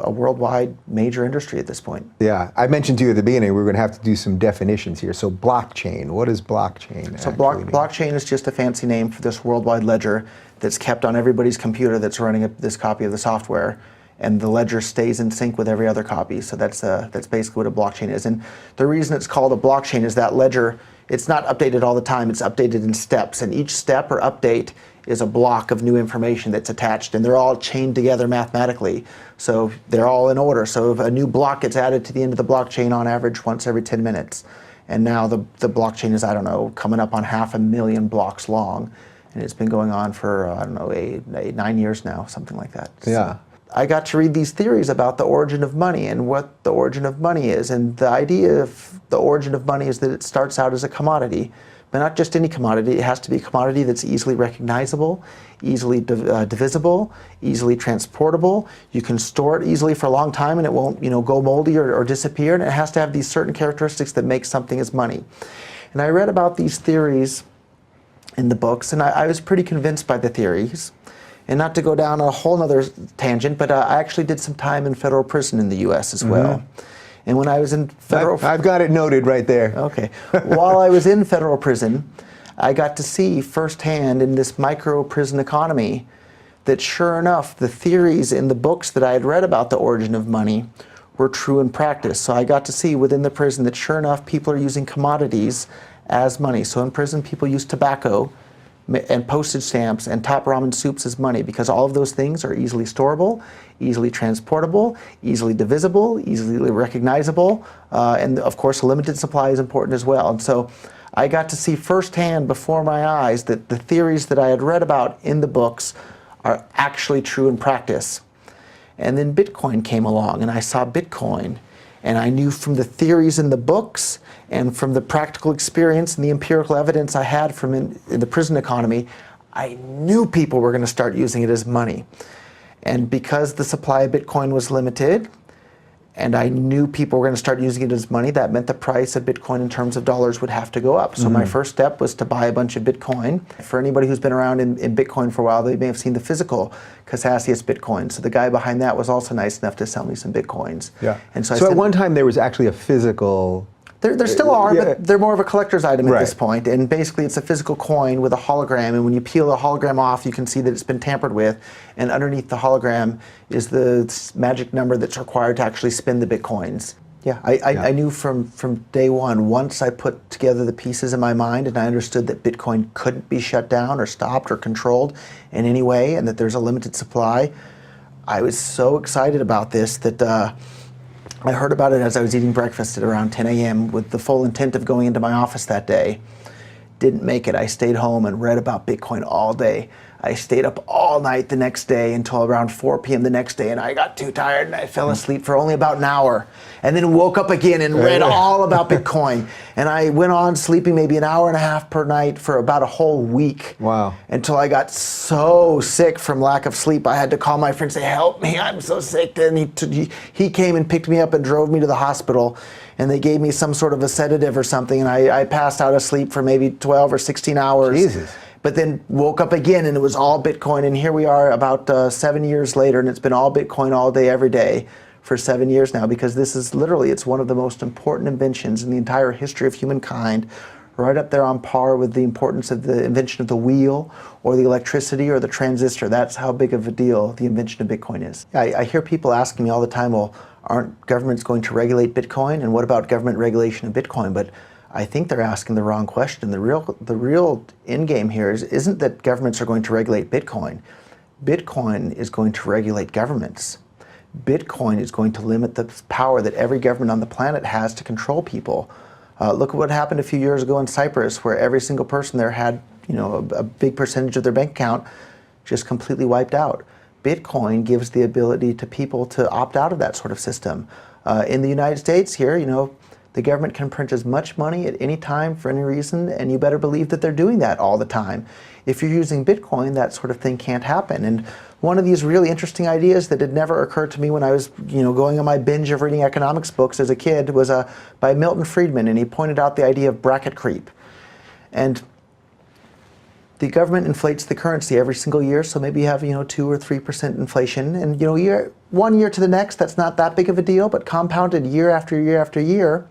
worldwide major industry at this point. Yeah, I mentioned to you at the beginning we're going to have to do some definitions here. So blockchain, what is blockchain? So blockchain is just a fancy name for this worldwide ledger that's kept on everybody's computer that's running this copy of the software. And the ledger stays in sync with every other copy. So that's basically what a blockchain is. And the reason it's called a blockchain is that ledger, it's not updated all the time, it's updated in steps. And each step or update is a block of new information that's attached, and they're all chained together mathematically. So they're all in order. So if a new block gets added to the end of the blockchain on average once every 10 minutes. And now the blockchain is, coming up on 500,000 blocks long. And it's been going on for, 9 years now, something like that. Yeah. So I got to read these theories about the origin of money and what the origin of money is. And the idea of the origin of money is that it starts out as a commodity, but not just any commodity. It has to be a commodity that's easily recognizable, easily divisible, easily transportable. You can store it easily for a long time and it won't, go moldy or disappear. And it has to have these certain characteristics that make something as money. And I read about these theories in the books, and I was pretty convinced by the theories. And not to go down a whole other tangent, but I actually did some time in federal prison in the U.S. as well. And when I was in federal... I've got it noted right there. Okay. While I was in federal prison, I got to see firsthand in this micro-prison economy that sure enough, the theories in the books that I had read about the origin of money were true in practice. So I got to see within the prison that sure enough, people are using commodities as money. So in prison, people use tobacco and postage stamps and top ramen soups as money because all of those things are easily storable, easily transportable, easily divisible, easily recognizable, and of course a limited supply is important as well. And so I got to see firsthand before my eyes that the theories that I had read about in the books are actually true in practice. And then Bitcoin came along and I saw Bitcoin and I knew from the theories in the books and from the practical experience and the empirical evidence I had from in the prison economy, I knew people were going to start using it as money. And because the supply of Bitcoin was limited, and I knew people were going to start using it as money, that meant the price of Bitcoin in terms of dollars would have to go up. So my first step was to buy a bunch of Bitcoin. For anybody who's been around in Bitcoin for a while, they may have seen the physical Cassius Bitcoin. So the guy behind that was also nice enough to sell me some Bitcoins. Yeah. And so at one time there was actually a physical... There still are, but they're more of a collector's item at this point. And basically it's a physical coin with a hologram. And when you peel the hologram off, you can see that it's been tampered with. And underneath the hologram is the magic number that's required to actually spin the Bitcoins. Yeah, I knew from day one, once I put together the pieces in my mind and I understood that Bitcoin couldn't be shut down or stopped or controlled in any way and that there's a limited supply, I was so excited about this that I heard about it as I was eating breakfast at around 10 a.m. with the full intent of going into my office that day. Didn't make it. I stayed home and read about Bitcoin all day. I stayed up all night the next day until around 4 p.m. the next day, and I got too tired and I fell asleep for only about an hour, and then woke up again and read all about Bitcoin. And I went on sleeping maybe an hour and a half per night for about a whole week. Wow. Until I got so sick from lack of sleep, I had to call my friend and say, help me, I'm so sick. And he came and picked me up and drove me to the hospital, and they gave me some sort of a sedative or something, and I passed out asleep for maybe 12 or 16 hours. Jesus. But then woke up again, and it was all Bitcoin. And here we are about 7 years later, and it's been all Bitcoin all day, every day for 7 years now, because this is literally, it's one of the most important inventions in the entire history of humankind, right up there on par with the importance of the invention of the wheel or the electricity or the transistor. That's how big of a deal the invention of Bitcoin is. I hear people asking me all the time, well, aren't governments going to regulate Bitcoin? And what about government regulation of Bitcoin? But I think they're asking the wrong question. The real end game here isn't that governments are going to regulate Bitcoin. Bitcoin is going to regulate governments. Bitcoin is going to limit the power that every government on the planet has to control people. Look at what happened a few years ago in Cyprus, where every single person there had, a big percentage of their bank account just completely wiped out. Bitcoin gives the ability to people to opt out of that sort of system. In the United States here, the government can print as much money at any time for any reason, and you better believe that they're doing that all the time. If you're using Bitcoin, that sort of thing can't happen. And one of these really interesting ideas that had never occurred to me when I was, going on my binge of reading economics books as a kid was by Milton Friedman, and he pointed out the idea of bracket creep. And the government inflates the currency every single year, so maybe you have 2 or 3% inflation, and one year to the next, that's not that big of a deal, but compounded year after year after year,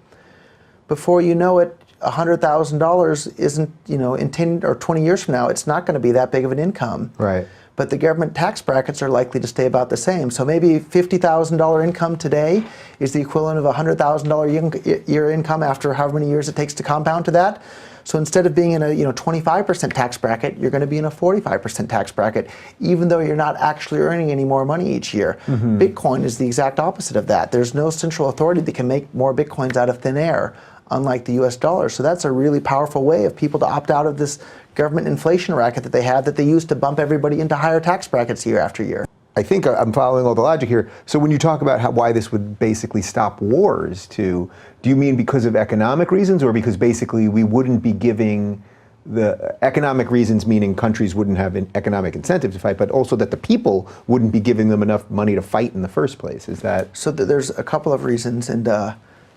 before you know it, $100,000 isn't, in 10 or 20 years from now, it's not going to be that big of an income. Right. But the government tax brackets are likely to stay about the same. So maybe $50,000 income today is the equivalent of a $100,000 year income after however many years it takes to compound to that. So instead of being in a 25% tax bracket, you're going to be in a 45% tax bracket, even though you're not actually earning any more money each year. Mm-hmm. Bitcoin is the exact opposite of that. There's no central authority that can make more Bitcoins out of thin air, unlike the US dollar. So that's a really powerful way of people to opt out of this government inflation racket that they have, that they use to bump everybody into higher tax brackets year after year. I think I'm following all the logic here. So when you talk about why this would basically stop wars too, do you mean because of economic reasons, or because basically we wouldn't be giving the economic reasons, meaning countries wouldn't have an economic incentive to fight, but also that the people wouldn't be giving them enough money to fight in the first place? Is that? So there's a couple of reasons, and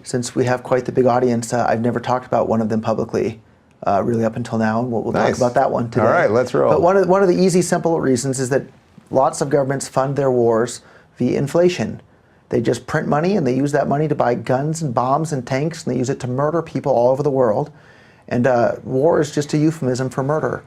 since we have quite the big audience, I've never talked about one of them publicly, really up until now, and we'll Nice. talk about that one today. All right, let's roll. But one of the easy, simple reasons is that lots of governments fund their wars via inflation. They just print money, and they use that money to buy guns and bombs and tanks, and they use it to murder people all over the world. And war is just a euphemism for murder.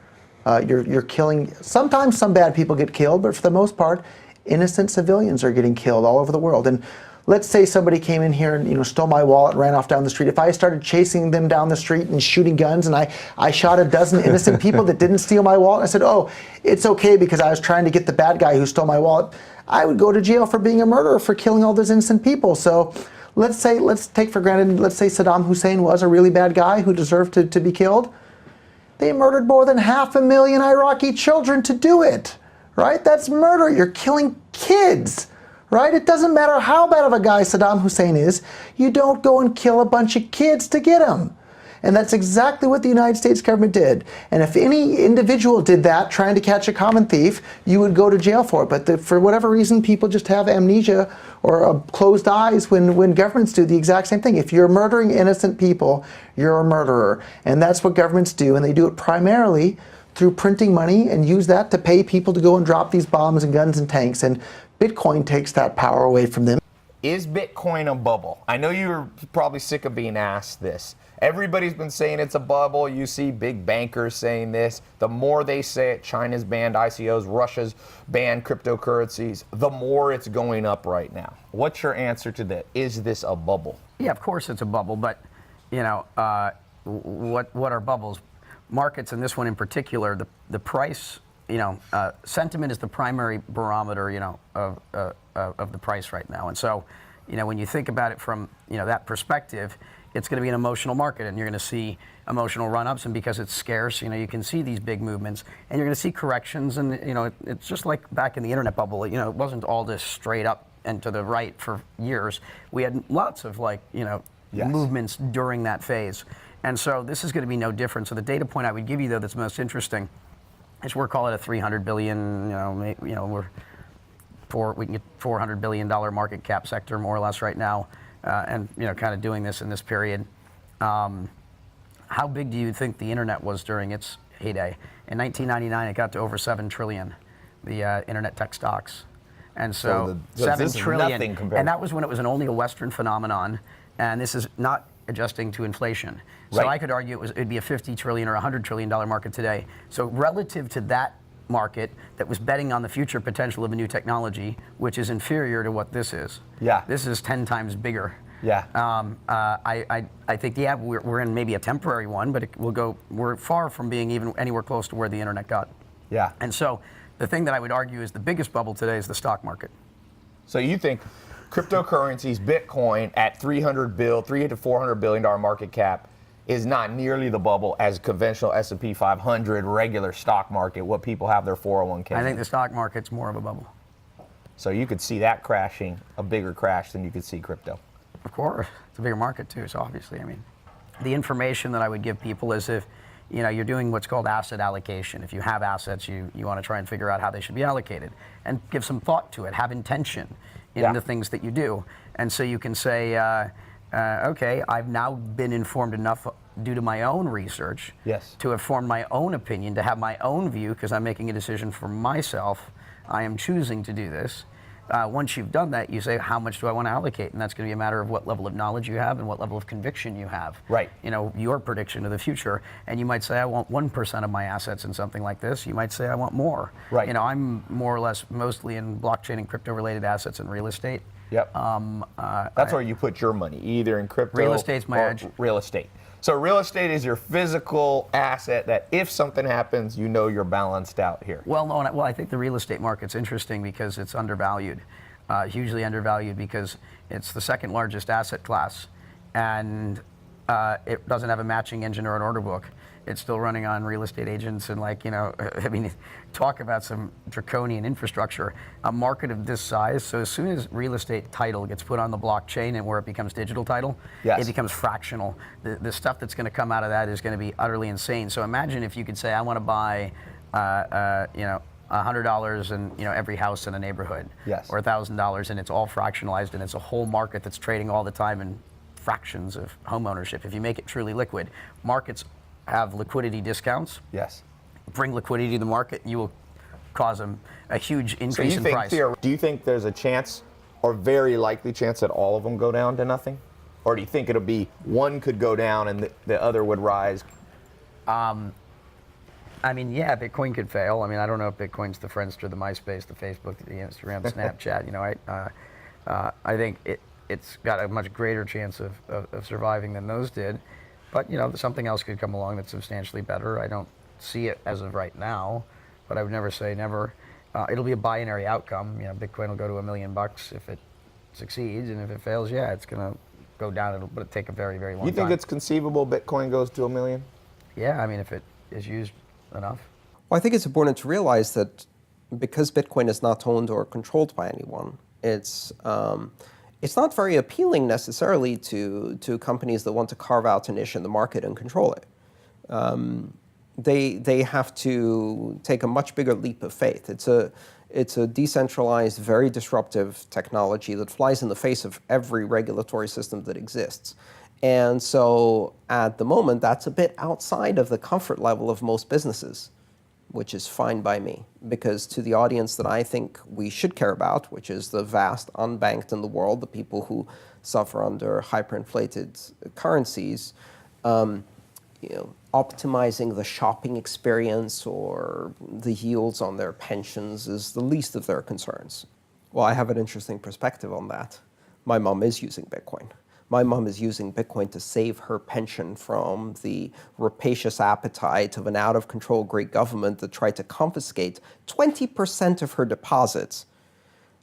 You're killing, sometimes some bad people get killed, but for the most part, innocent civilians are getting killed all over the world. And let's say somebody came in here and stole my wallet and ran off down the street. If I started chasing them down the street and shooting guns, and I shot a dozen innocent people that didn't steal my wallet, and I said, oh, it's okay because I was trying to get the bad guy who stole my wallet, I would go to jail for being a murderer for killing all those innocent people. So let's take for granted, let's say Saddam Hussein was a really bad guy who deserved to be killed. They murdered more than 500,000 Iraqi children to do it, right? That's murder. You're killing kids. Right? It doesn't matter how bad of a guy Saddam Hussein is, you don't go and kill a bunch of kids to get him. And that's exactly what the United States government did. And if any individual did that, trying to catch a common thief, you would go to jail for it. But for whatever reason, people just have amnesia or closed eyes when governments do the exact same thing. If you're murdering innocent people, you're a murderer. And that's what governments do, and they do it primarily through printing money and use that to pay people to go and drop these bombs and guns and tanks. And Bitcoin takes that power away from them. Is Bitcoin a bubble? I know you're probably sick of being asked this. Everybody's been saying it's a bubble. You see big bankers saying this. The more they say it, China's banned ICOs, Russia's banned cryptocurrencies, the more it's going up right now. What's your answer to that? Is this a bubble? Yeah, of course it's a bubble, but what are bubbles? Markets, and this one in particular, the price, sentiment is the primary barometer, of the price right now. And so, when you think about it from, that perspective, it's going to be an emotional market, and you're going to see emotional run-ups, and because it's scarce, you know, you can see these big movements, and you're going to see corrections, and you know, it's just like back in the internet bubble. You know, it wasn't all this straight up and to the right for years. We had lots of like, you know, movements during that phase, and so this is going to be no different. So the data point I would give you, though, that's most interesting is we're calling it a 300 billion. We can get $400 billion market cap sector more or less right now, and you know, kind of doing this in this period. How big do you think the internet was during its heyday? In 1999, it got to over 7 trillion, the internet tech stocks. And so 7 trillion, and that was when it was only a Western phenomenon, and this is not adjusting to inflation. So I could argue it'd be a 50 trillion or $100 trillion market today. So relative to that market that was betting on the future potential of a new technology, which is inferior to what this is. Yeah. This is 10 times bigger. Yeah. I think, yeah, we're in maybe a temporary one, but we're far from being even anywhere close to where the internet got. Yeah. And so the thing that I would argue is the biggest bubble today is the stock market. So you think cryptocurrencies, Bitcoin at $300 to $400 billion market cap is not nearly the bubble as conventional S&P 500 regular stock market, what people have their 401k. I think the stock market's more of a bubble. So you could see that crashing, a bigger crash than you could see crypto. Of course, it's a bigger market too. So obviously, I mean, the information that I would give people is if, you know, you're doing what's called asset allocation. If you have assets, you want to try and figure out how they should be allocated and give some thought to it, have intention in the things that you do. And so you can say, okay, I've now been informed enough due to my own research to have formed my own opinion, to have my own view, because I'm making a decision for myself. I am choosing to do this. Once you've done that, you say, how much do I want to allocate? And that's going to be a matter of what level of knowledge you have and what level of conviction you have. Right. You know, your prediction of the future. And you might say, I want 1% of my assets in something like this. You might say, I want more. Right. You know, I'm more or less mostly in blockchain and crypto-related assets and real estate. Yep. That's where you put your money, either in crypto real estate's my edge. Real estate. So real estate is your physical asset that if something happens, you know you're balanced out here. Well, no, I think the real estate market's interesting because it's undervalued, hugely undervalued, because it's the second largest asset class, and it doesn't have a matching engine or an order book. It's still running on real estate agents and, like, you know, I mean, talk about some draconian infrastructure. A market of this size, so as soon as real estate title gets put on the blockchain and where it becomes digital title, it becomes fractional. The stuff that's going to come out of that is going to be utterly insane. So imagine if you could say, I want to buy, you know, $100 in, you know, every house in a neighborhood, or $1,000, and it's all fractionalized, and it's a whole market that's trading all the time in fractions of home ownership. If you make it truly liquid, markets have liquidity discounts. Bring liquidity to the market, you will cause a huge increase in price. Do you think there's a chance, or very likely chance, that all of them go down to nothing? Or do you think it'll be one could go down and the other would rise? I mean, yeah, Bitcoin could fail. I mean, I don't know if Bitcoin's the Friendster, the MySpace, the Facebook, the Instagram, the Snapchat. You know, I think it's got a much greater chance of surviving than those did. But, you know, something else could come along that's substantially better. I don't see it as of right now, but I would never say never. It'll be a binary outcome. You know, Bitcoin will go to $1 million if it succeeds, and if it fails, yeah, it's going to go down. It'll take a very, very long time. You think it's conceivable Bitcoin goes to $1 million? Yeah, I mean, if it is used enough. Well, I think it's important to realize that because Bitcoin is not owned or controlled by anyone, it's not very appealing necessarily to companies that want to carve out a niche in the market and control it. They have to take a much bigger leap of faith. It's a decentralized, very disruptive technology that flies in the face of every regulatory system that exists. And so at the moment, that's a bit outside of the comfort level of most businesses, which is fine by me, because to the audience that I think we should care about, which is the vast unbanked in the world, the people who suffer under hyperinflated currencies, you know, optimizing the shopping experience or the yields on their pensions is the least of their concerns. Well, I have an interesting perspective on that. My mom is using Bitcoin. My mom is using Bitcoin to save her pension from the rapacious appetite of an out-of-control Greek government that tried to confiscate 20% of her deposits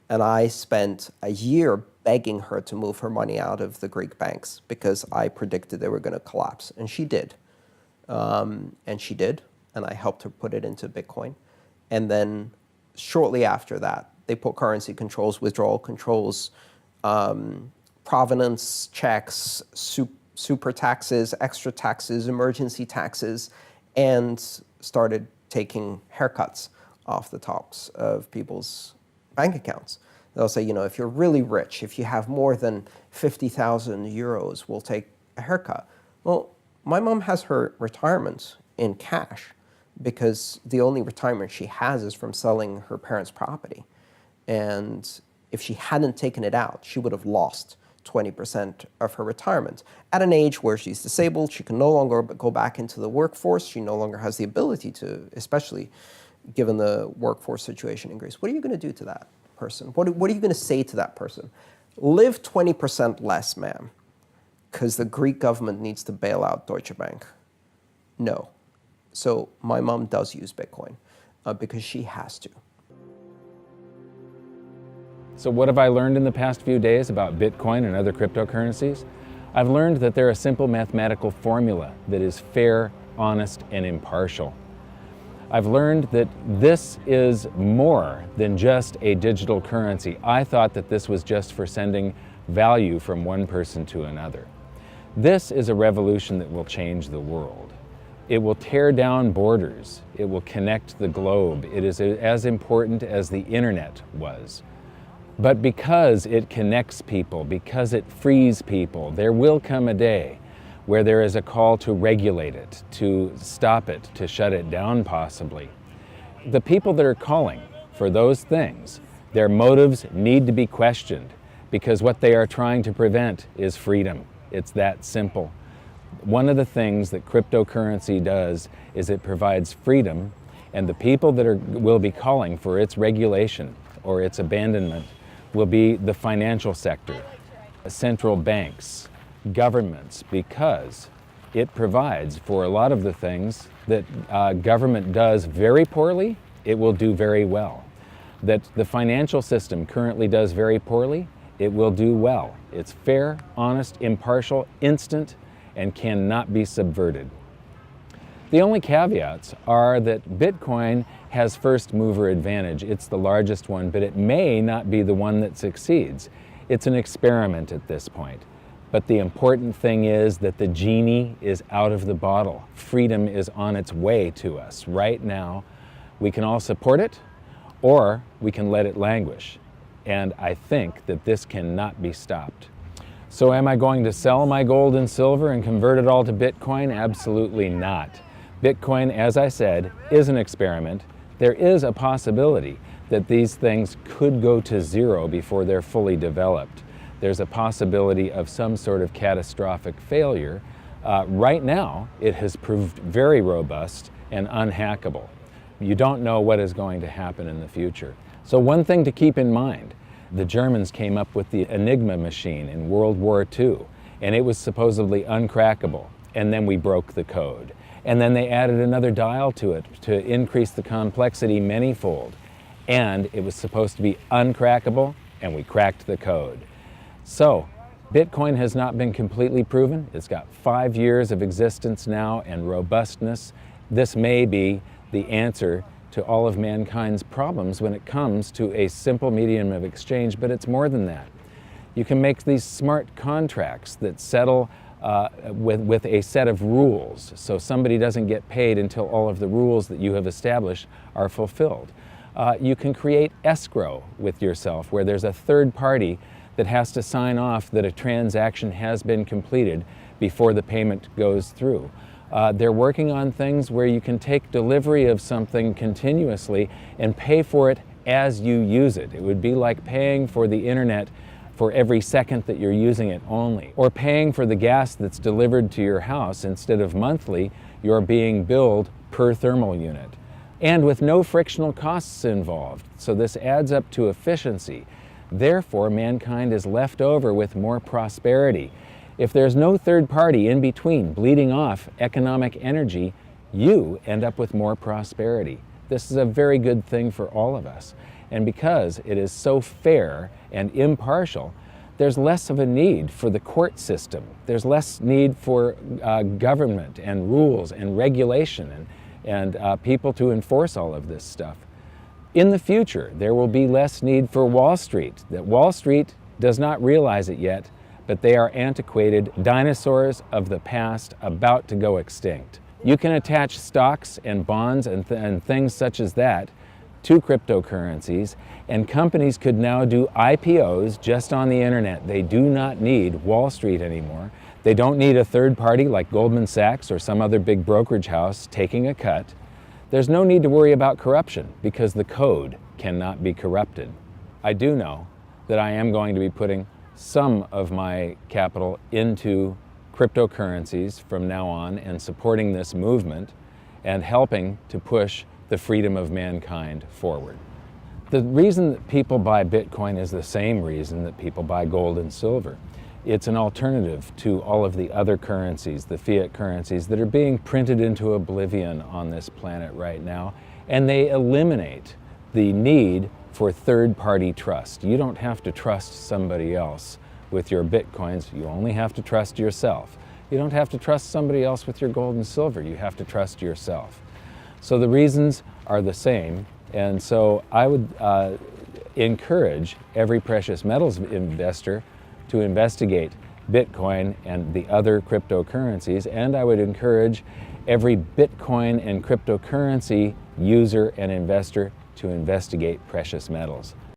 And I spent a year begging her to move her money out of the Greek banks because I predicted they were going to collapse. And she did. And I helped her put it into Bitcoin. And then shortly after that, they put currency controls, withdrawal controls, provenance checks, super taxes, extra taxes, emergency taxes, and started taking haircuts off the tops of people's bank accounts. They'll say, if you're really rich, if you have more than 50,000 euros, we'll take a haircut. Well, my mom has her retirement in cash because the only retirement she has is from selling her parents' property. And if she hadn't taken it out, she would have lost 20% of her retirement. At an age where she's disabled, she can no longer go back into the workforce. She no longer has the ability to, especially given the workforce situation in Greece. What are you going to do to that person? What are you going to say to that person? Live 20% less, ma'am, because the Greek government needs to bail out Deutsche Bank. No. So my mom does use Bitcoin because she has to. So what have I learned in the past few days about Bitcoin and other cryptocurrencies? I've learned that they're a simple mathematical formula that is fair, honest, and impartial. I've learned that this is more than just a digital currency. I thought that this was just for sending value from one person to another. This is a revolution that will change the world. It will tear down borders. It will connect the globe. It is as important as the internet was. But because it connects people, because it frees people, there will come a day where there is a call to regulate it, to stop it, to shut it down possibly. The people that are calling for those things, their motives need to be questioned because what they are trying to prevent is freedom. It's that simple. One of the things that cryptocurrency does is it provides freedom, and the people that will be calling for its regulation or its abandonment will be the financial sector, central banks, governments, because it provides for a lot of the things that government does very poorly, it will do very well. That the financial system currently does very poorly, it will do well. It's fair, honest, impartial, instant, and cannot be subverted. The only caveats are that Bitcoin has first mover advantage. It's the largest one, but it may not be the one that succeeds. It's an experiment at this point. But the important thing is that the genie is out of the bottle. Freedom is on its way to us right now. We can all support it, or we can let it languish. And I think that this cannot be stopped. So am I going to sell my gold and silver and convert it all to Bitcoin? Absolutely not. Bitcoin, as I said, is an experiment. There is a possibility that these things could go to zero before they're fully developed. There's a possibility of some sort of catastrophic failure. Right now, it has proved very robust and unhackable. You don't know what is going to happen in the future. So one thing to keep in mind, the Germans came up with the Enigma machine in World War II, and it was supposedly uncrackable, and then we broke the code. And then they added another dial to it to increase the complexity manyfold, and it was supposed to be uncrackable, and we cracked the code. So, Bitcoin has not been completely proven. It's got 5 years of existence now and robustness. This may be the answer to all of mankind's problems when it comes to a simple medium of exchange, but it's more than that. You can make these smart contracts that settle with a set of rules, so somebody doesn't get paid until all of the rules that you have established are fulfilled. You can create escrow with yourself, where there's a third party that has to sign off that a transaction has been completed before the payment goes through. They're working on things where you can take delivery of something continuously and pay for it as you use it. It would be like paying for the internet for every second that you're using it only, or paying for the gas that's delivered to your house. Instead of monthly, you're being billed per thermal unit, and with no frictional costs involved. So this adds up to efficiency. Therefore, mankind is left over with more prosperity. If there's no third party in between bleeding off economic energy, you end up with more prosperity. This is a very good thing for all of us. And because it is so fair and impartial, there's less of a need for the court system. There's less need for government and rules and regulation and people to enforce all of this stuff. In the future, there will be less need for Wall Street. That Wall Street does not realize it yet, but they are antiquated dinosaurs of the past about to go extinct. You can attach stocks and bonds and things such as that to cryptocurrencies, and companies could now do IPOs just on the internet. They do not need Wall Street anymore. They don't need a third party like Goldman Sachs or some other big brokerage house taking a cut. There's no need to worry about corruption because the code cannot be corrupted. I do know that I am going to be putting some of my capital into cryptocurrencies from now on and supporting this movement and helping to push the freedom of mankind forward. The reason that people buy Bitcoin is the same reason that people buy gold and silver. It's an alternative to all of the other currencies, the fiat currencies that are being printed into oblivion on this planet right now, and they eliminate the need for third-party trust. You don't have to trust somebody else with your Bitcoins, you only have to trust yourself. You don't have to trust somebody else with your gold and silver, you have to trust yourself. So the reasons are the same, and so I would encourage every precious metals investor to investigate Bitcoin and the other cryptocurrencies, and I would encourage every Bitcoin and cryptocurrency user and investor to investigate precious metals.